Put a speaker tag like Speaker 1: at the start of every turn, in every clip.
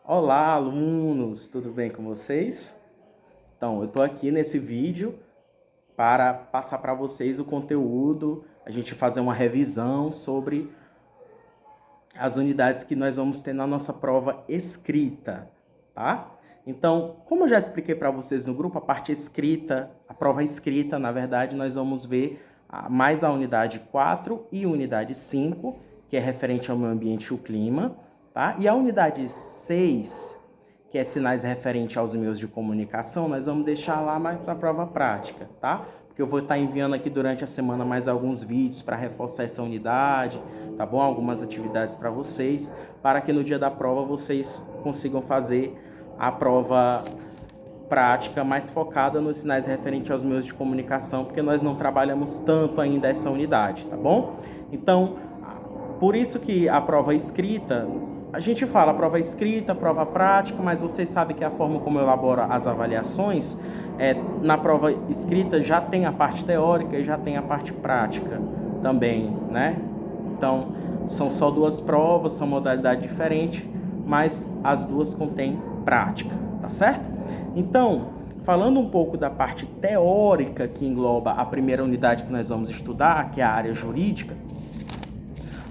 Speaker 1: Olá, alunos! Tudo bem com vocês? Então, eu estou aqui nesse vídeo para passar para vocês o conteúdo, a gente fazer uma revisão sobre as unidades que nós vamos ter na nossa prova escrita, tá? Então, como eu já expliquei para vocês no grupo, a parte escrita, a prova escrita, na verdade, nós vamos ver mais a unidade 4 e unidade 5, que é referente ao meio ambiente e o clima, tá? E a unidade 6, que é sinais referente aos meios de comunicação, nós vamos deixar lá mais para a prova prática, tá? Porque eu vou estar enviando aqui durante a semana mais alguns vídeos para reforçar essa unidade, tá bom? Algumas atividades para vocês, para que no dia da prova vocês consigam fazer a prova prática mais focada nos sinais referentes aos meios de comunicação, porque nós não trabalhamos tanto ainda essa unidade, tá bom? Então, por isso que a prova escrita, a gente fala prova escrita, prova prática, mas vocês sabem que a forma como eu elaboro as avaliações, na prova escrita já tem a parte teórica e já tem a parte prática também, né? Então, são só duas provas, são modalidade diferente, mas as duas contêm prática, tá certo? Então, falando um pouco da parte teórica que engloba a primeira unidade que nós vamos estudar, que é a área jurídica,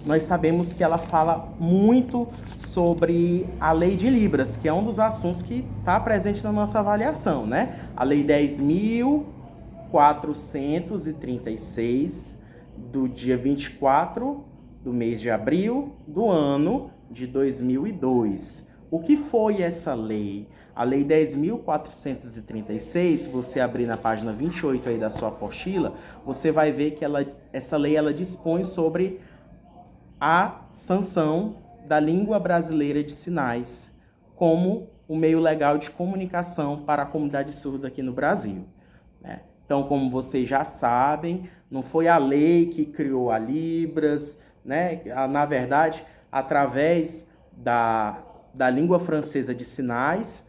Speaker 1: nós sabemos que ela fala muito sobre a Lei de Libras, que é um dos assuntos que está presente na nossa avaliação, né? A Lei 10.436, do dia 24 do mês de abril do ano de 2002. O que foi essa lei? A Lei 10.436, se você abrir na página 28 aí da sua apostila, você vai ver que essa lei ela dispõe sobre a sanção da língua brasileira de sinais como o meio legal de comunicação para a comunidade surda aqui no Brasil, né? Então, como vocês já sabem, não foi a lei que criou a Libras, né? Na verdade, através da língua francesa de sinais,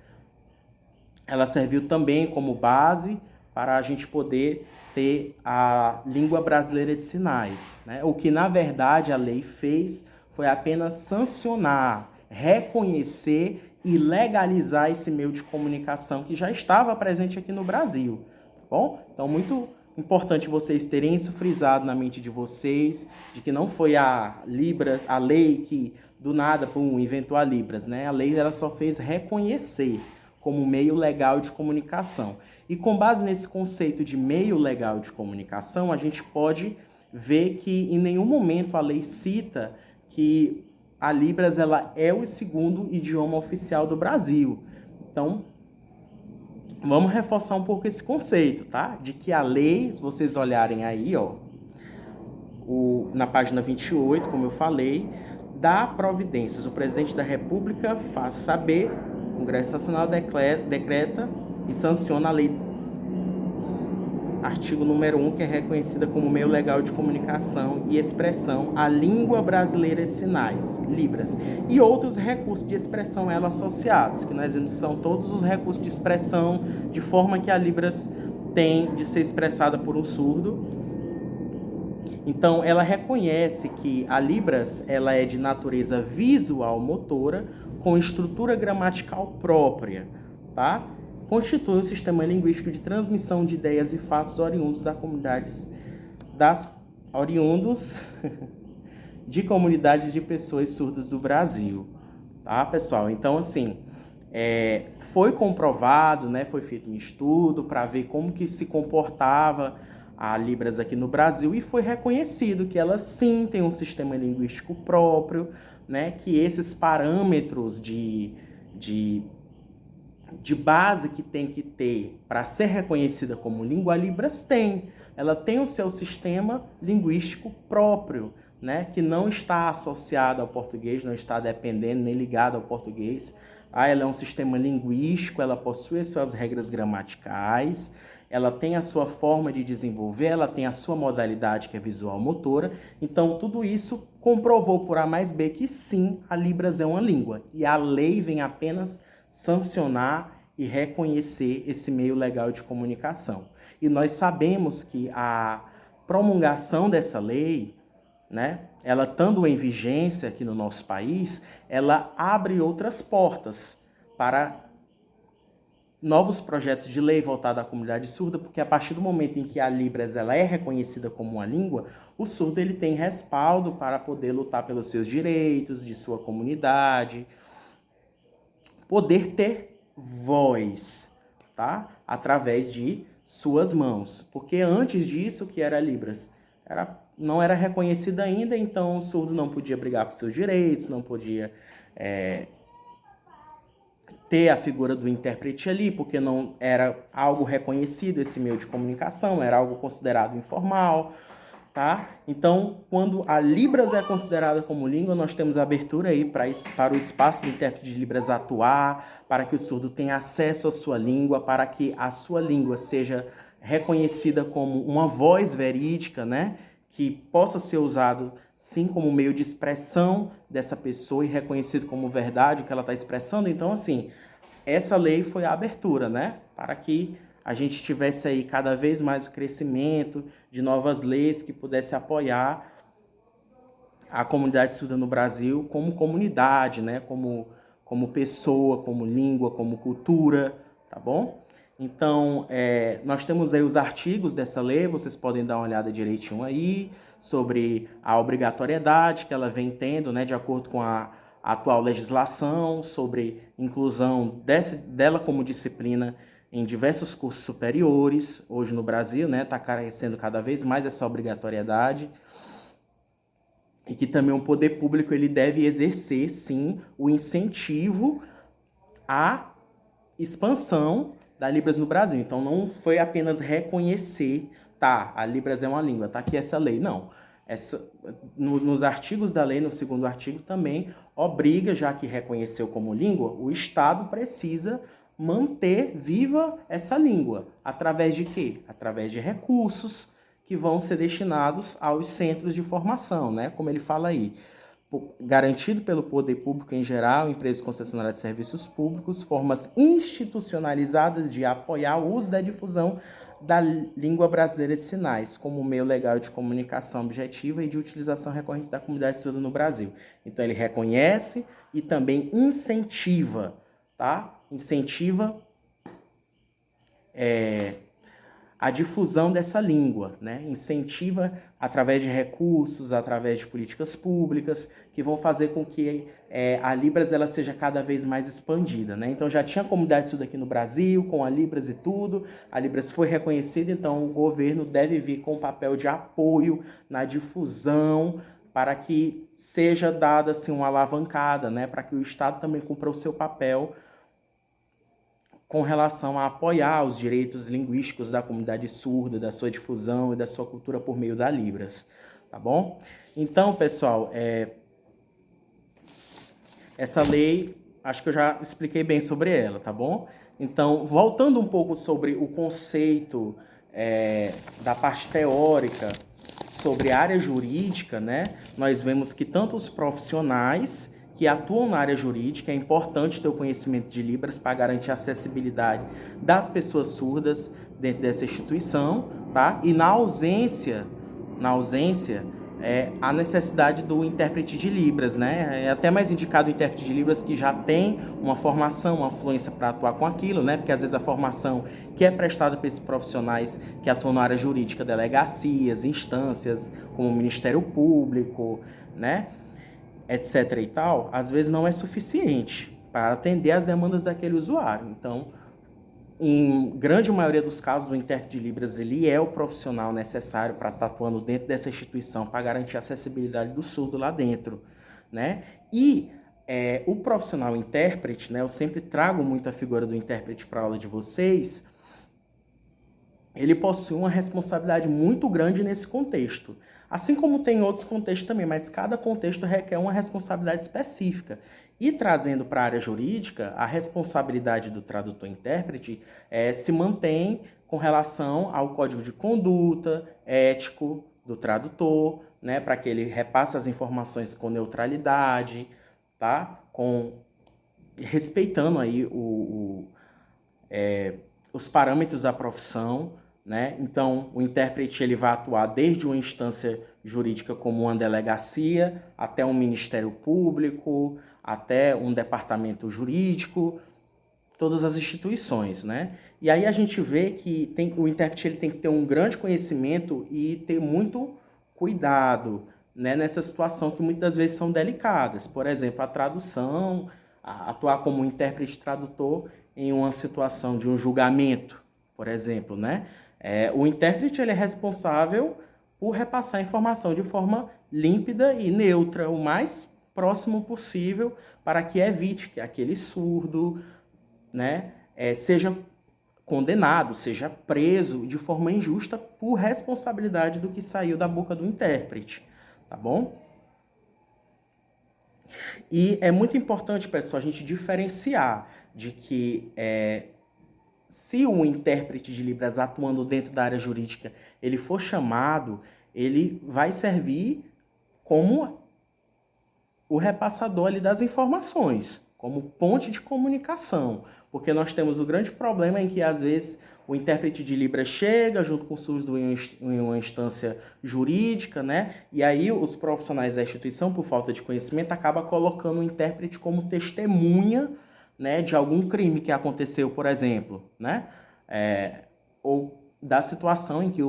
Speaker 1: ela serviu também como base para a gente poder ter a língua brasileira de sinais, né? O que, na verdade, a lei fez foi apenas sancionar, reconhecer e legalizar esse meio de comunicação que já estava presente aqui no Brasil, tá bom? Então, muito importante vocês terem isso frisado na mente de vocês, de que não foi a Libras, a lei que do nada, inventou a Libras, né? A lei ela só fez reconhecer como meio legal de comunicação. E com base nesse conceito de meio legal de comunicação, a gente pode ver que em nenhum momento a lei cita que a Libras ela é o segundo idioma oficial do Brasil. Então, vamos reforçar um pouco esse conceito, tá? De que a lei, se vocês olharem aí, ó, na página 28, como eu falei, dá providências. O presidente da República faz saber, o Congresso Nacional decreta e sanciona a lei, artigo número 1, que é reconhecida como meio legal de comunicação e expressão a língua brasileira de sinais, Libras, e outros recursos de expressão a ela associados, que nós vimos são todos os recursos de expressão de forma que a Libras tem de ser expressada por um surdo. Então, ela reconhece que a Libras ela é de natureza visual motora, com estrutura gramatical própria, tá? Constitui um sistema linguístico de transmissão de ideias e fatos oriundos oriundos de comunidades de pessoas surdas do Brasil, tá, pessoal? Então, assim, foi comprovado, né? Foi feito um estudo para ver como que se comportava a Libras aqui no Brasil e foi reconhecido que ela sim tem um sistema linguístico próprio, né? Que esses parâmetros de base que tem que ter para ser reconhecida como língua, a Libras tem. Ela tem o seu sistema linguístico próprio, né? Que não está associado ao português, não está dependendo nem ligado ao português. Ela é um sistema linguístico, ela possui as suas regras gramaticais, ela tem a sua forma de desenvolver, ela tem a sua modalidade que é visual motora. Então, tudo isso comprovou por A mais B que sim, a Libras é uma língua. E a lei vem apenas sancionar e reconhecer esse meio legal de comunicação. E nós sabemos que a promulgação dessa lei, né, ela estando em vigência aqui no nosso país, ela abre outras portas para novos projetos de lei voltados à comunidade surda, porque a partir do momento em que a Libras ela é reconhecida como uma língua, o surdo ele tem respaldo para poder lutar pelos seus direitos, de sua comunidade, poder ter voz, tá? Através de suas mãos. Porque antes disso, o que era Libras? Não era reconhecida ainda, então o surdo não podia brigar por seus direitos, não podia ter a figura do intérprete ali, porque não era algo reconhecido esse meio de comunicação, era algo considerado informal, tá? Então, quando a Libras é considerada como língua, nós temos abertura aí para o espaço do intérprete de Libras atuar, para que o surdo tenha acesso à sua língua, para que a sua língua seja reconhecida como uma voz verídica, né? Que possa ser usado sim como meio de expressão dessa pessoa e reconhecido como verdade o que ela está expressando. Então, assim, essa lei foi a abertura, né? Para que a gente tivesse aí cada vez mais o crescimento de novas leis que pudesse apoiar a comunidade surda no Brasil como comunidade, né? Como pessoa, como língua, como cultura, tá bom? Então, nós temos aí os artigos dessa lei, vocês podem dar uma olhada direitinho aí, sobre a obrigatoriedade que ela vem tendo, né, de acordo com a atual legislação, sobre inclusão dela como disciplina em diversos cursos superiores, hoje no Brasil, né, está carecendo cada vez mais essa obrigatoriedade, e que também o poder público ele deve exercer, sim, o incentivo à expansão da Libras no Brasil. Então, não foi apenas reconhecer, tá, a Libras é uma língua, tá aqui essa lei. Não. Nos artigos da lei, no segundo artigo, também obriga, já que reconheceu como língua, o Estado precisa manter viva essa língua. Através de quê? Através de recursos que vão ser destinados aos centros de formação, né? Como ele fala aí, garantido pelo poder público em geral, empresas concessionárias de serviços públicos, formas institucionalizadas de apoiar o uso da difusão da língua brasileira de sinais como meio legal de comunicação objetiva e de utilização recorrente da comunidade surda no Brasil. Então ele reconhece e também incentiva, tá? Incentiva a difusão dessa língua, né? Incentiva através de recursos, através de políticas públicas, que vão fazer com que a Libras ela seja cada vez mais expandida, né? Então já tinha comunidade surda aqui no Brasil, com a Libras e tudo, a Libras foi reconhecida, então o governo deve vir com um papel de apoio na difusão, para que seja dada assim, uma alavancada, né? Para que o Estado também cumpra o seu papel com relação a apoiar os direitos linguísticos da comunidade surda, da sua difusão e da sua cultura por meio da Libras, tá bom? Então, pessoal, essa lei, acho que eu já expliquei bem sobre ela, tá bom? Então, voltando um pouco sobre o conceito da parte teórica sobre a área jurídica, né? Nós vemos que tanto os profissionais que atuam na área jurídica, é importante ter o conhecimento de Libras para garantir a acessibilidade das pessoas surdas dentro dessa instituição, tá? E na ausência, a necessidade do intérprete de Libras, né? É até mais indicado o intérprete de Libras que já tem uma formação, uma fluência para atuar com aquilo, né? Porque às vezes a formação que é prestada para esses profissionais que atuam na área jurídica, delegacias, instâncias, como o Ministério Público, né? Etc. e tal, às vezes não é suficiente para atender às demandas daquele usuário. Então, em grande maioria dos casos, o intérprete de Libras ele é o profissional necessário para estar atuando dentro dessa instituição para garantir a acessibilidade do surdo lá dentro, né? E o profissional intérprete, né? Eu sempre trago muito a figura do intérprete para a aula de vocês. Ele possui uma responsabilidade muito grande nesse contexto. Assim como tem outros contextos também, mas cada contexto requer uma responsabilidade específica. E trazendo para a área jurídica, a responsabilidade do tradutor-intérprete se mantém com relação ao código de conduta ético do tradutor, né, para que ele repasse as informações com neutralidade, tá? Respeitando aí os parâmetros da profissão, né? Então, o intérprete ele vai atuar desde uma instância jurídica como uma delegacia, até um ministério público, até um departamento jurídico, todas as instituições, né? E aí a gente vê que o intérprete ele tem que ter um grande conhecimento e ter muito cuidado, né, nessa situação que muitas vezes são delicadas. Por exemplo, a tradução, atuar como intérprete tradutor em uma situação de um julgamento, por exemplo, né? O intérprete ele é responsável por repassar a informação de forma límpida e neutra, o mais próximo possível, para que evite que aquele surdo, né, seja condenado, seja preso de forma injusta por responsabilidade do que saiu da boca do intérprete, tá bom? E é muito importante, pessoal, a gente diferenciar de que se um intérprete de Libras atuando dentro da área jurídica, ele for chamado, ele vai servir como o repassador ali das informações, como ponte de comunicação. Porque nós temos o grande problema em que, às vezes, o intérprete de Libras chega junto com o surdo em uma instância jurídica, né? E aí os profissionais da instituição, por falta de conhecimento, acabam colocando o intérprete como testemunha, né, de algum crime que aconteceu, por exemplo, né? Ou da situação em que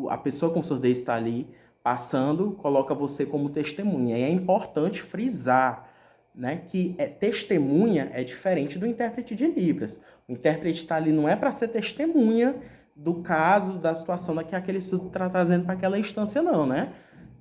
Speaker 1: a pessoa com surdez está ali passando, coloca você como testemunha. E é importante frisar, né, que testemunha é diferente do intérprete de Libras. O intérprete está ali não é para ser testemunha do caso, da situação que aquele surdo está trazendo para aquela instância, não, né?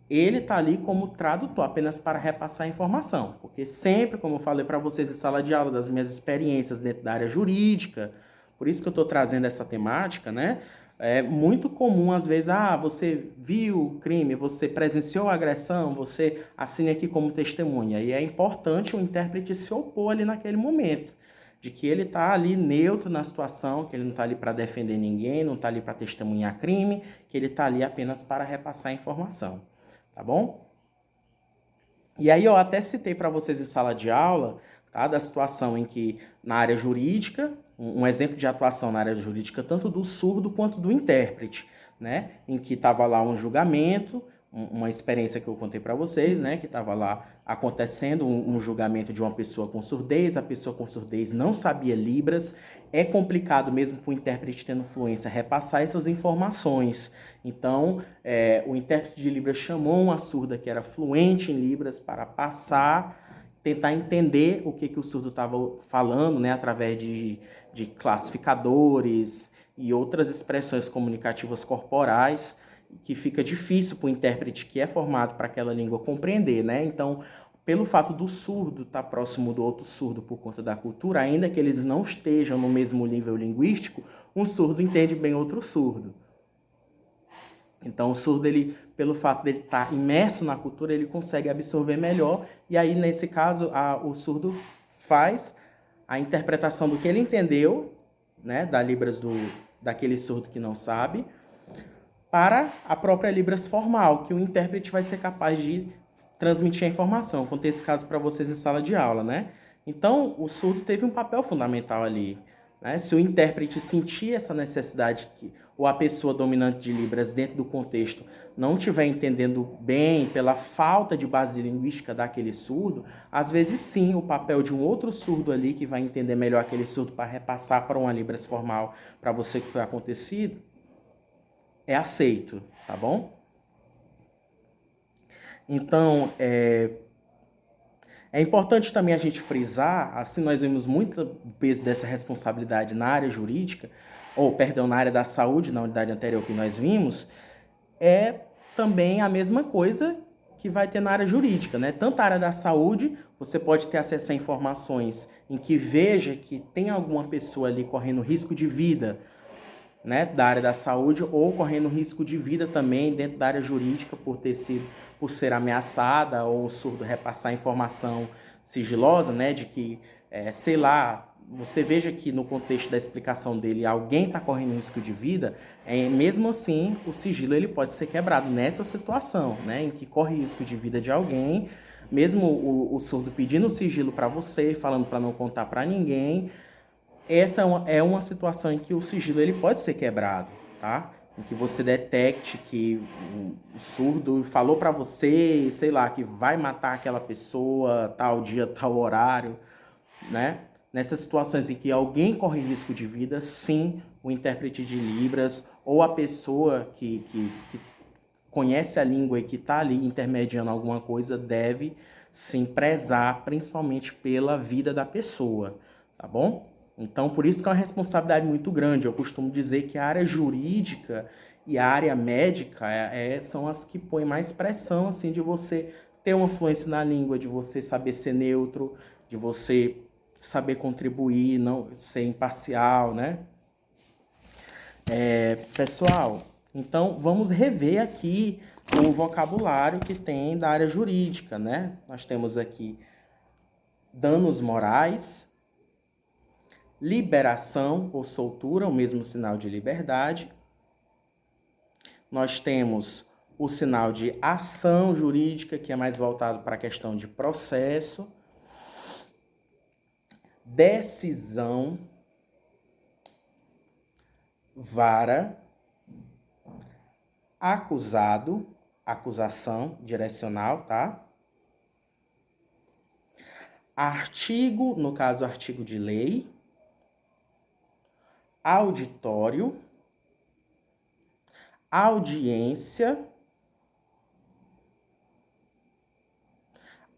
Speaker 1: Ele está ali como tradutor, apenas para repassar a informação. Porque sempre, como eu falei para vocês em sala de aula, das minhas experiências dentro da área jurídica, por isso que eu estou trazendo essa temática, né? É muito comum, às vezes, você viu o crime, você presenciou a agressão, você assina aqui como testemunha. E é importante o intérprete se opor ali naquele momento, de que ele está ali neutro na situação, que ele não está ali para defender ninguém, não está ali para testemunhar crime, que ele está ali apenas para repassar a informação, tá bom? E aí eu até citei para vocês em sala de aula, tá, da situação em que na área jurídica, um exemplo de atuação na área jurídica, tanto do surdo quanto do intérprete, né? Em que estava lá um julgamento, uma experiência que eu contei para vocês, né? Que estava lá acontecendo um julgamento de uma pessoa com surdez, a pessoa com surdez não sabia Libras. É complicado mesmo para o intérprete tendo fluência repassar essas informações. Então, o intérprete de Libras chamou uma surda que era fluente em Libras para tentar entender o que o surdo estava falando, né, através de classificadores e outras expressões comunicativas corporais, que fica difícil para o intérprete que é formado para aquela língua compreender, né? Então, pelo fato do surdo estar próximo do outro surdo por conta da cultura, ainda que eles não estejam no mesmo nível linguístico, um surdo entende bem outro surdo. Então, o surdo, pelo fato de ele estar imerso na cultura, ele consegue absorver melhor. E aí, nesse caso, o surdo faz a interpretação do que ele entendeu, né, da Libras daquele surdo que não sabe, para a própria Libras formal, que o intérprete vai ser capaz de transmitir a informação. Eu contei esse caso para vocês em sala de aula, né? Então, o surdo teve um papel fundamental ali, né? Se o intérprete sentir essa necessidade, ou a pessoa dominante de Libras dentro do contexto não estiver entendendo bem pela falta de base linguística daquele surdo, às vezes sim, o papel de um outro surdo ali que vai entender melhor aquele surdo para repassar para uma Libras formal para você que foi acontecido, é aceito, tá bom? Então, é importante também a gente frisar, assim nós vemos muito peso dessa responsabilidade na área jurídica, na área da saúde, na unidade anterior que nós vimos, é também a mesma coisa que vai ter na área jurídica, né? Tanto a área da saúde, você pode ter acesso a informações em que veja que tem alguma pessoa ali correndo risco de vida, né, da área da saúde, ou correndo risco de vida também dentro da área jurídica por ser ameaçada, ou o surdo repassar informação sigilosa, né, de que, sei lá, você veja que no contexto da explicação dele alguém está correndo risco de vida, mesmo assim o sigilo ele pode ser quebrado nessa situação, né, em que corre risco de vida de alguém, mesmo o surdo pedindo o sigilo para você, falando para não contar para ninguém. Essa é uma situação em que o sigilo ele pode ser quebrado, tá? Em que você detecte que o surdo falou para você, sei lá, que vai matar aquela pessoa, tal dia, tal horário, né? Nessas situações em que alguém corre risco de vida, sim, o intérprete de Libras ou a pessoa que conhece a língua e que está ali intermediando alguma coisa deve sim prezar principalmente pela vida da pessoa, tá bom? Então, por isso que é uma responsabilidade muito grande. Eu costumo dizer que a área jurídica e a área médica são as que põem mais pressão, assim, de você ter uma fluência na língua, de você saber ser neutro, de você saber contribuir, não ser imparcial, né? Pessoal, então vamos rever aqui o vocabulário que tem da área jurídica, né? Nós temos aqui danos morais, liberação ou soltura, o mesmo sinal de liberdade. Nós temos o sinal de ação jurídica, que é mais voltado para a questão de processo. Decisão, vara, acusado, acusação direcional, tá? Artigo, no caso, artigo de lei. Auditório, audiência,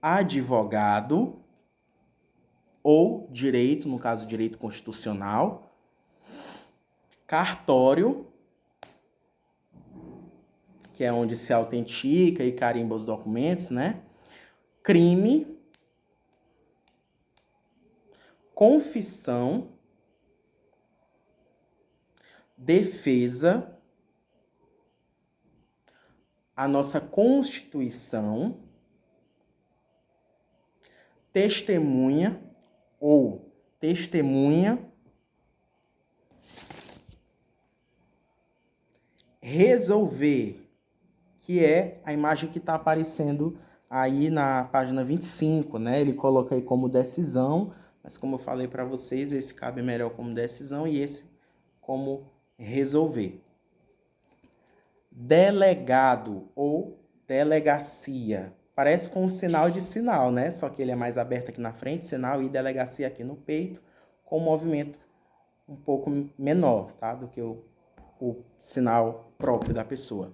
Speaker 1: advogado ou direito, no caso, direito constitucional, cartório, que é onde se autentica e carimba os documentos, né? Crime, confissão, defesa, a nossa Constituição, testemunha ou testemunha, resolver, que é a imagem que está aparecendo aí na página 25, né? Ele coloca aí como decisão, mas como eu falei para vocês, esse cabe melhor como decisão e esse como resolver. Delegado ou delegacia. Parece com um sinal de sinal, né? Só que ele é mais aberto aqui na frente, sinal, e delegacia aqui no peito, com um movimento um pouco menor, tá? Do que o sinal próprio da pessoa.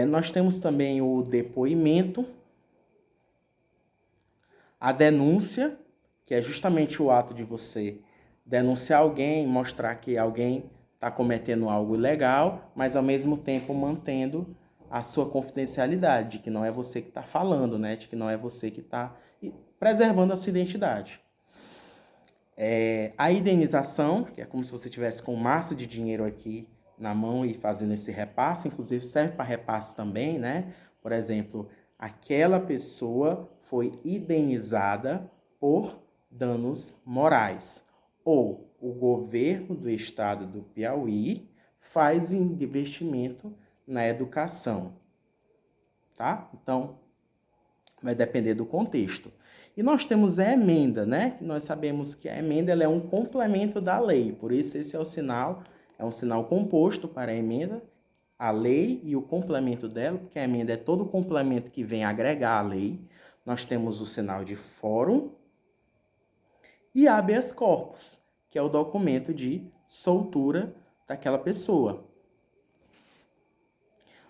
Speaker 1: Nós temos também o depoimento, a denúncia, que é justamente o ato de você denunciar alguém, mostrar que alguém está cometendo algo ilegal, mas ao mesmo tempo mantendo a sua confidencialidade, de que não é você que está falando, né? De que não é você que está preservando a sua identidade. A indenização, que é como se você tivesse com um maço de dinheiro aqui na mão e fazendo esse repasse, inclusive serve para repasse também, né? Por exemplo, aquela pessoa foi indenizada por danos morais. Ou o governo do estado do Piauí faz investimento na educação, tá? Então, vai depender do contexto. E nós temos a emenda, né? Nós sabemos que a emenda ela é um complemento da lei, por isso esse é o sinal, é um sinal composto para a emenda, a lei e o complemento dela, porque a emenda é todo o complemento que vem agregar a lei. Nós temos o sinal de fórum e habeas corpus, que é o documento de soltura daquela pessoa.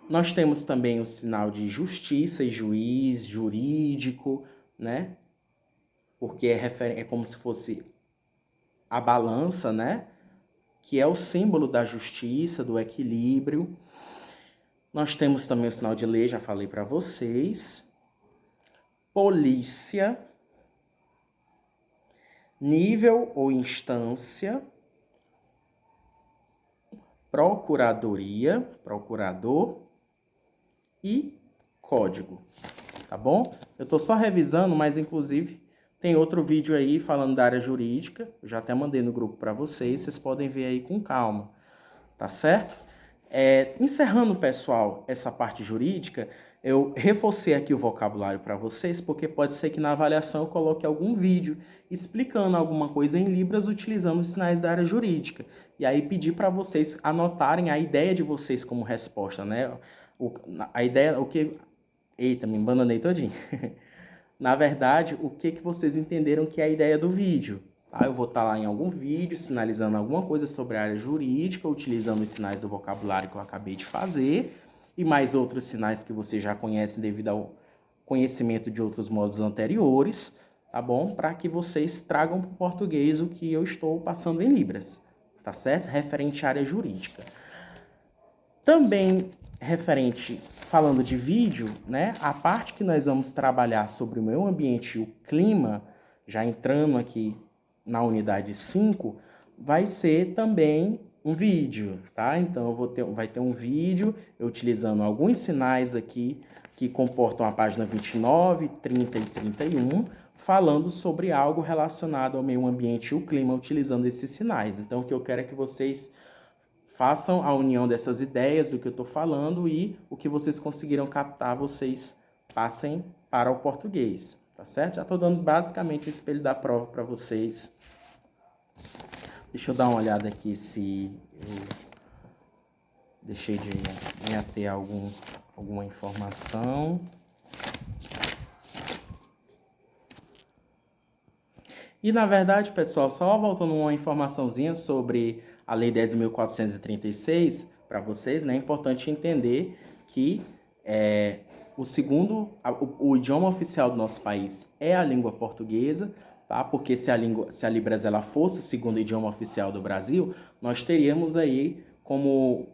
Speaker 1: Nós temos também o sinal de justiça e juiz, jurídico, né? Porque é como se fosse a balança, né? Que é o símbolo da justiça, do equilíbrio. Nós temos também o sinal de lei, já falei para vocês. Polícia, nível ou instância, procuradoria, procurador e código, tá bom? Eu estou só revisando, mas inclusive tem outro vídeo aí falando da área jurídica, eu já até mandei no grupo para vocês, vocês podem ver aí com calma, tá certo? Encerrando, pessoal, essa parte jurídica, eu reforcei aqui o vocabulário para vocês, porque pode ser que na avaliação eu coloque algum vídeo explicando alguma coisa em Libras utilizando os sinais da área jurídica. e aí pedir para vocês anotarem a ideia de vocês como resposta, né? A ideia, o que... Eita, me embananei todinho. Na verdade, o que vocês entenderam que é a ideia do vídeo. Tá? Eu vou estar lá em algum vídeo sinalizando alguma coisa sobre a área jurídica, utilizando os sinais do vocabulário que eu acabei de fazer, e mais outros sinais que vocês já conhecem devido ao conhecimento de outros modos anteriores, tá bom? Para que vocês tragam para o português o que eu estou passando em Libras, tá certo? Referente à área jurídica. Também referente, falando de vídeo, né? A parte que nós vamos trabalhar sobre o meio ambiente e o clima, já entrando aqui na unidade 5, vai ser também um vídeo, tá? Então vai ter um vídeo eu utilizando alguns sinais aqui que comportam a página 29, 30 e 31, falando sobre algo relacionado ao meio ambiente e o clima, utilizando esses sinais. Então, o que eu quero é que vocês façam a união dessas ideias do que eu estou falando e o que vocês conseguiram captar, vocês passem para o português, tá certo? Já estou dando basicamente o espelho da prova para vocês. Deixa eu dar uma olhada aqui se eu deixei de me ater a alguma informação. E, na verdade, pessoal, só voltando uma informaçãozinha sobre a Lei 10.436, para vocês, né? É importante entender que o idioma oficial do nosso país é a língua portuguesa, tá? Porque se a Libras ela fosse o segundo idioma oficial do Brasil, nós teríamos aí como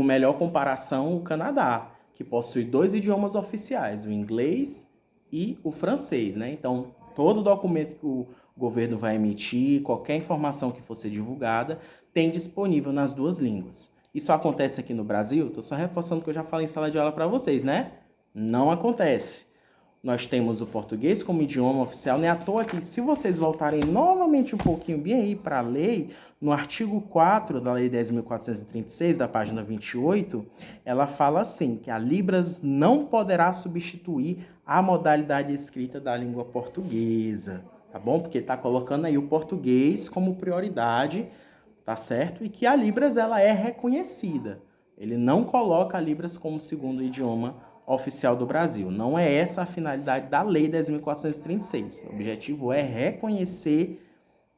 Speaker 1: melhor comparação o Canadá, que possui 2 idiomas oficiais, o inglês e o francês, né? Então, todo documento que o governo vai emitir, qualquer informação que for ser divulgada, tem disponível nas 2 línguas. Isso acontece aqui no Brasil? Estou só reforçando o que eu já falei em sala de aula para vocês, né? Não acontece. Nós temos o português como idioma oficial, nem à toa que, se vocês voltarem novamente um pouquinho bem aí para a lei, no artigo 4 da Lei 10.436, da página 28, ela fala assim, que a Libras não poderá substituir a modalidade escrita da língua portuguesa, tá bom? Porque está colocando aí o português como prioridade, tá certo? E que a Libras, ela é reconhecida. Ele não coloca a Libras como segundo idioma oficial do Brasil. Não é essa a finalidade da Lei 10.436. O objetivo é reconhecer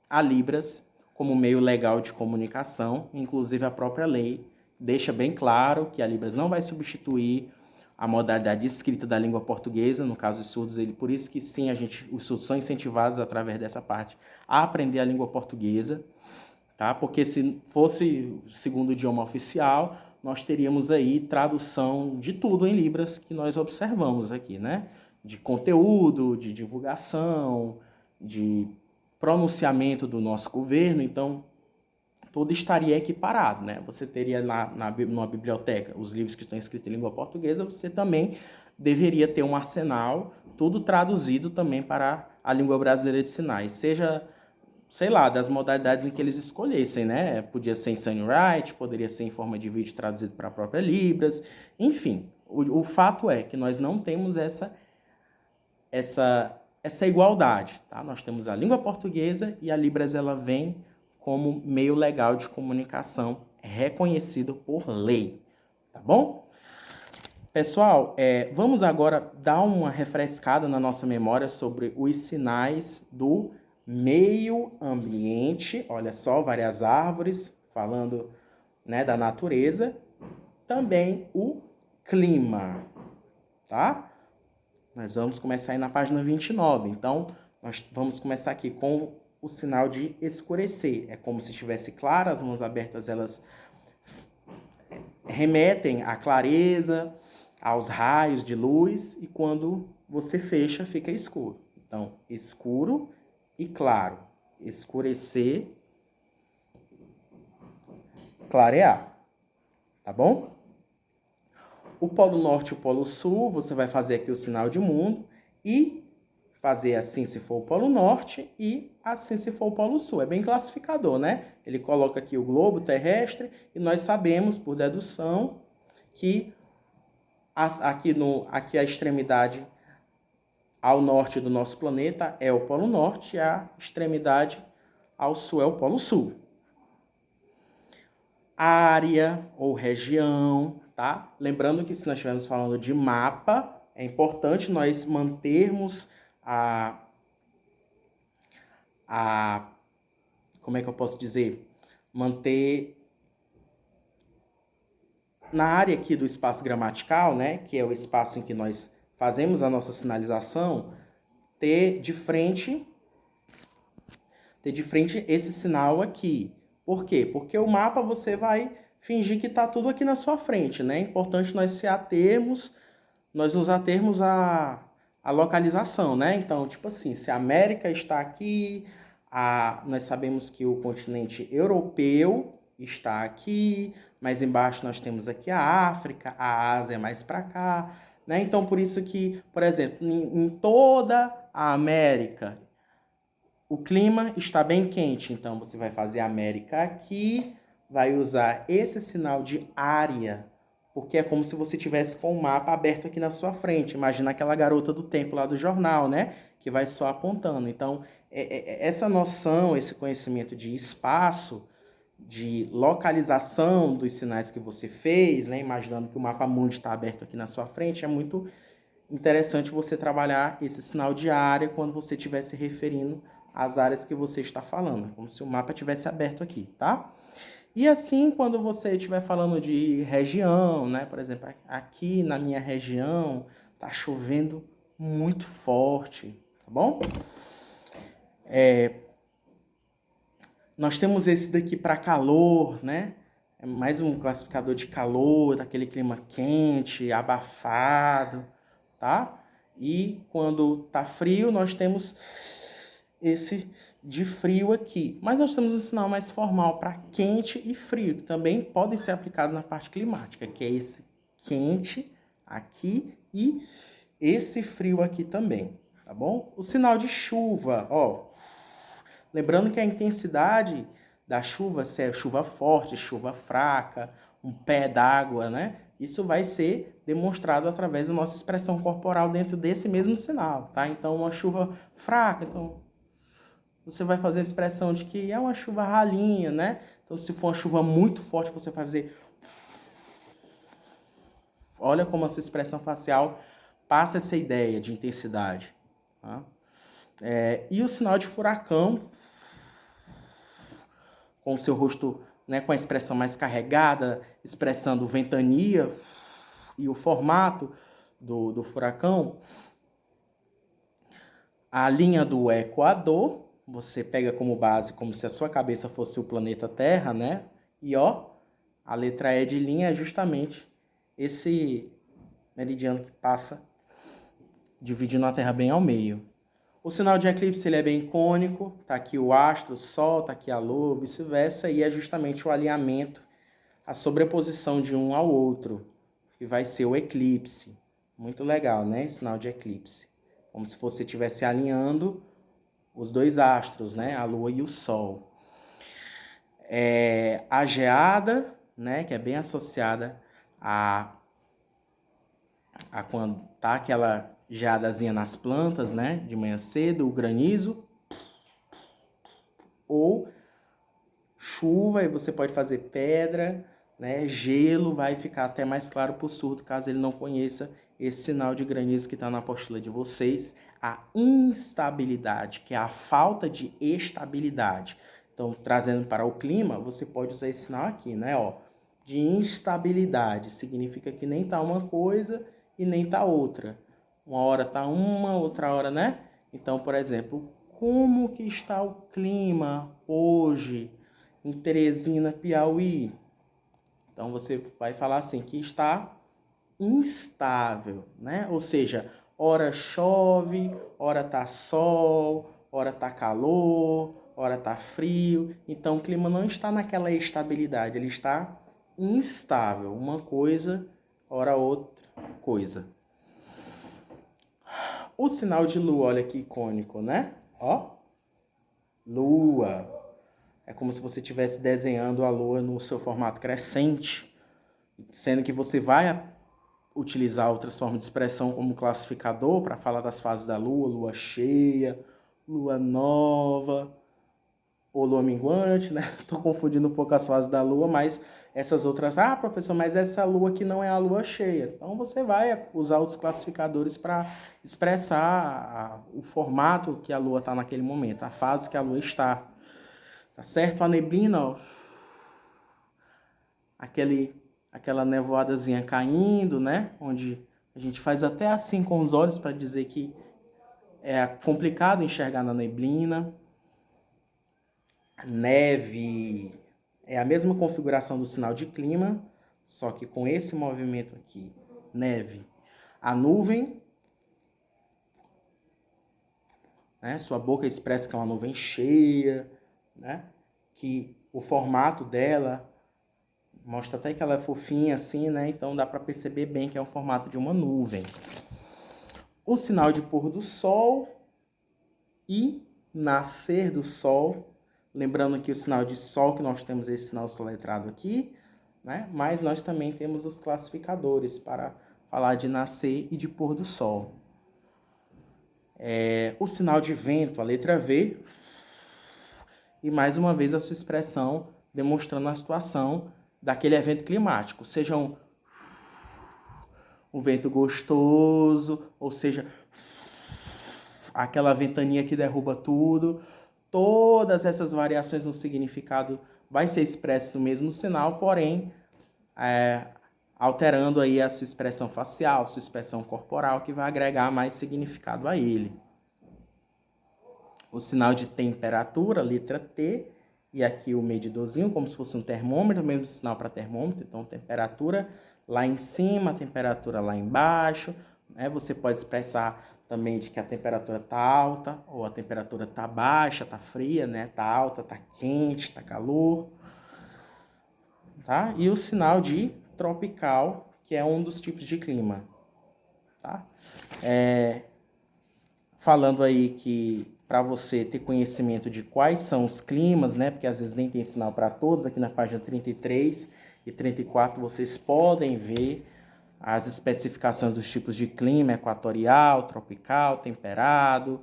Speaker 1: a Libras como meio legal de comunicação. Inclusive, a própria lei deixa bem claro que a Libras não vai substituir a modalidade escrita da língua portuguesa, no caso dos surdos, por isso que sim, os surdos são incentivados através dessa parte a aprender a língua portuguesa, tá? Porque se fosse o segundo idioma oficial, nós teríamos aí tradução de tudo em Libras que nós observamos aqui, né? De conteúdo, de divulgação, de pronunciamento do nosso governo, então tudo estaria equiparado, né? Você teria numa biblioteca os livros que estão escritos em língua portuguesa, você também deveria ter um arsenal, tudo traduzido também para a língua brasileira de sinais, seja, sei lá, das modalidades em que eles escolhessem, né? Podia ser em Sunwrite, poderia ser em forma de vídeo traduzido para a própria Libras, enfim. O fato é que nós não temos essa igualdade, tá? Nós temos a língua portuguesa e a Libras, ela vem como meio legal de comunicação reconhecido por lei, tá bom? Pessoal, vamos agora dar uma refrescada na nossa memória sobre os sinais do meio ambiente. Olha só, várias árvores, falando, né, da natureza. Também o clima, tá? Nós vamos começar aí na página 29. Então, nós vamos começar aqui com o sinal de escurecer. É como se estivesse claro, as mãos abertas, elas remetem à clareza, aos raios de luz, e quando você fecha, fica escuro. Então, escuro e claro. Escurecer, clarear. Tá bom? O Polo Norte e o Polo Sul, você vai fazer aqui o sinal de mundo e fazer assim se for o Polo Norte e assim se for o Polo Sul. É bem classificador, né? Ele coloca aqui o globo terrestre e nós sabemos, por dedução, que aqui a extremidade ao norte do nosso planeta é o Polo Norte e a extremidade ao sul é o Polo Sul. área ou região, tá? Lembrando que se nós estivermos falando de mapa, é importante nós mantermos a como é que eu posso dizer? Manter na área aqui do espaço gramatical, né, que é o espaço em que nós fazemos a nossa sinalização, ter de frente esse sinal aqui. Por quê? Porque o mapa você vai fingir que está tudo aqui na sua frente, né? É importante nós nos atermos à localização, né? Então, tipo assim, se a América está aqui, nós sabemos que o continente europeu está aqui, mais embaixo nós temos aqui a África, a Ásia é mais para cá, né? Então, por isso que, por exemplo, em toda a América, o clima está bem quente, então você vai fazer América aqui, vai usar esse sinal de área, porque é como se você tivesse com o mapa aberto aqui na sua frente. Imagina aquela garota do tempo lá do jornal, né? Que vai só apontando. Então, essa noção, esse conhecimento de espaço, de localização dos sinais que você fez, né? Imaginando que o mapa mundi está aberto aqui na sua frente, é muito interessante você trabalhar esse sinal de área quando você estiver se referindo às áreas que você está falando, como se o mapa tivesse aberto aqui, tá? E assim, quando você estiver falando de região, né? Por exemplo, aqui na minha região tá chovendo muito forte, tá bom? Nós temos esse daqui para calor, né? É mais um classificador de calor, daquele clima quente, abafado, tá? E quando tá frio, nós temos esse de frio aqui. Mas nós temos um sinal mais formal para quente e frio, que também podem ser aplicados na parte climática, que é esse quente aqui e esse frio aqui também, tá bom? O sinal de chuva, ó. Lembrando que a intensidade da chuva, se é chuva forte, chuva fraca, um pé d'água, né? Isso vai ser demonstrado através da nossa expressão corporal dentro desse mesmo sinal, tá? Então, uma chuva fraca, então você vai fazer a expressão de que é uma chuva ralinha, né? Então, se for uma chuva muito forte, você vai fazer... Olha como a sua expressão facial passa essa ideia de intensidade, tá? E o sinal de furacão, com o seu rosto, né, com a expressão mais carregada, expressando ventania e o formato do furacão, a linha do Equador, você pega como base como se a sua cabeça fosse o planeta Terra, né? E ó, a letra E de linha é justamente esse meridiano que passa dividindo a Terra bem ao meio. O sinal de eclipse ele é bem cônico, tá aqui o astro, o sol, tá aqui a lua, vice-versa, e é justamente o alinhamento, a sobreposição de um ao outro, que vai ser o eclipse. Muito legal, né? Esse sinal de eclipse. Como se você estivesse alinhando os dois astros, né? A lua e o sol. A geada, né? Que é bem associada a quando tá aquela geadazinha nas plantas, né? De manhã cedo, o granizo. Ou chuva, e você pode fazer pedra, né? Gelo, vai ficar até mais claro para o surdo, caso ele não conheça esse sinal de granizo que está na apostila de vocês. A instabilidade, que é a falta de estabilidade. Então, trazendo para o clima, você pode usar esse sinal aqui, né? Ó, de instabilidade, significa que nem tá uma coisa e nem tá outra. Uma hora tá uma, outra hora, né? Então, por exemplo, como que está o clima hoje em Teresina, Piauí? Então você vai falar assim que está instável, né? Ou seja, hora chove, hora tá sol, hora tá calor, hora tá frio. Então o clima não está naquela estabilidade, ele está instável, uma coisa, hora outra coisa. O sinal de lua, olha que icônico, né? Ó, lua. É como se você estivesse desenhando a lua no seu formato crescente, sendo que você vai utilizar outras formas de expressão como classificador para falar das fases da lua, lua cheia, lua nova, ou lua minguante, né? Tô confundindo um pouco as fases da lua, mas essas outras... Ah, professor, mas essa lua aqui não é a lua cheia. Então você vai usar os classificadores para expressar o formato que a lua está naquele momento, a fase que a lua está. Tá certo? A neblina, ó, aquela nevoadazinha caindo, né? Onde a gente faz até assim com os olhos para dizer que é complicado enxergar na neblina. Neve é a mesma configuração do sinal de clima, só que com esse movimento aqui, neve. A nuvem, né? Sua boca expressa que é uma nuvem cheia, né? Que o formato dela mostra até que ela é fofinha assim, né? Então dá para perceber bem que é o formato de uma nuvem. O sinal de pôr do sol e nascer do sol. Lembrando que o sinal de sol, que nós temos esse sinal soletrado aqui, né? Mas nós também temos os classificadores para falar de nascer e de pôr do sol. O sinal de vento, a letra V. E mais uma vez a sua expressão demonstrando a situação daquele evento climático. Seja um vento gostoso, ou seja, aquela ventania que derruba tudo. Todas essas variações no significado vai ser expresso no mesmo sinal, porém, alterando aí a sua expressão facial, sua expressão corporal, que vai agregar mais significado a ele. O sinal de temperatura, letra T, e aqui o medidorzinho, como se fosse um termômetro, mesmo sinal para termômetro, então temperatura lá em cima, temperatura lá embaixo, né? Você pode expressar também de que a temperatura está alta, ou a temperatura está baixa, está fria, né? Está alta, está quente, está calor. Tá? E o sinal de tropical, que é um dos tipos de clima. Tá? Falando aí que para você ter conhecimento de quais são os climas, né? Porque às vezes nem tem sinal para todos, aqui na página 33 e 34 vocês podem ver as especificações dos tipos de clima, equatorial, tropical, temperado,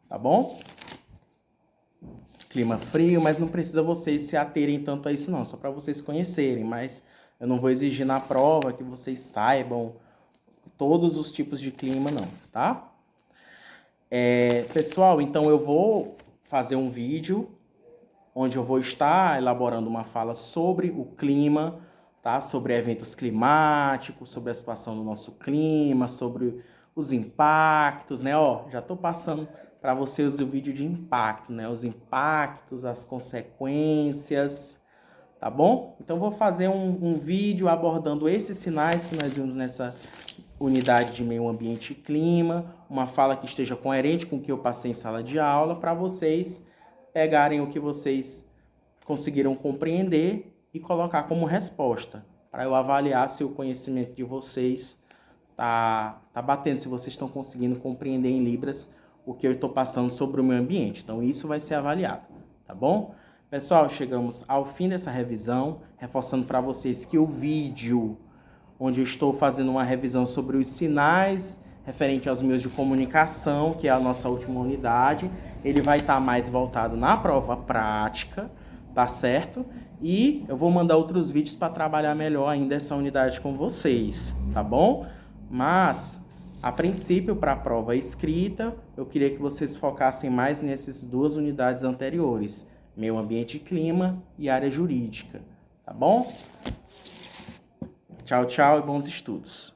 Speaker 1: tá bom? Clima frio, mas não precisa vocês se aterem tanto a isso não, só para vocês conhecerem, mas eu não vou exigir na prova que vocês saibam todos os tipos de clima não, tá? Pessoal, então eu vou fazer um vídeo onde eu vou estar elaborando uma fala sobre o clima, tá? Sobre eventos climáticos, sobre a situação do nosso clima, sobre os impactos, né? Ó, já tô passando para vocês o vídeo de impacto, né? Os impactos, as consequências, tá bom? Então vou fazer um vídeo abordando esses sinais que nós vimos nessa unidade de meio ambiente e clima, uma fala que esteja coerente com o que eu passei em sala de aula, para vocês pegarem o que vocês conseguiram compreender e colocar como resposta, para eu avaliar se o conhecimento de vocês tá batendo, se vocês estão conseguindo compreender em Libras o que eu estou passando sobre o meio ambiente. Então isso vai ser avaliado, tá bom? Pessoal, chegamos ao fim dessa revisão, reforçando para vocês que o vídeo onde eu estou fazendo uma revisão sobre os sinais referente aos meios de comunicação, que é a nossa última unidade, ele vai estar mais voltado na prova prática, tá certo? E eu vou mandar outros vídeos para trabalhar melhor ainda essa unidade com vocês, tá bom? Mas, a princípio, para a prova escrita, eu queria que vocês focassem mais nessas duas unidades anteriores, meio ambiente e clima e área jurídica, tá bom? Tchau, tchau e bons estudos.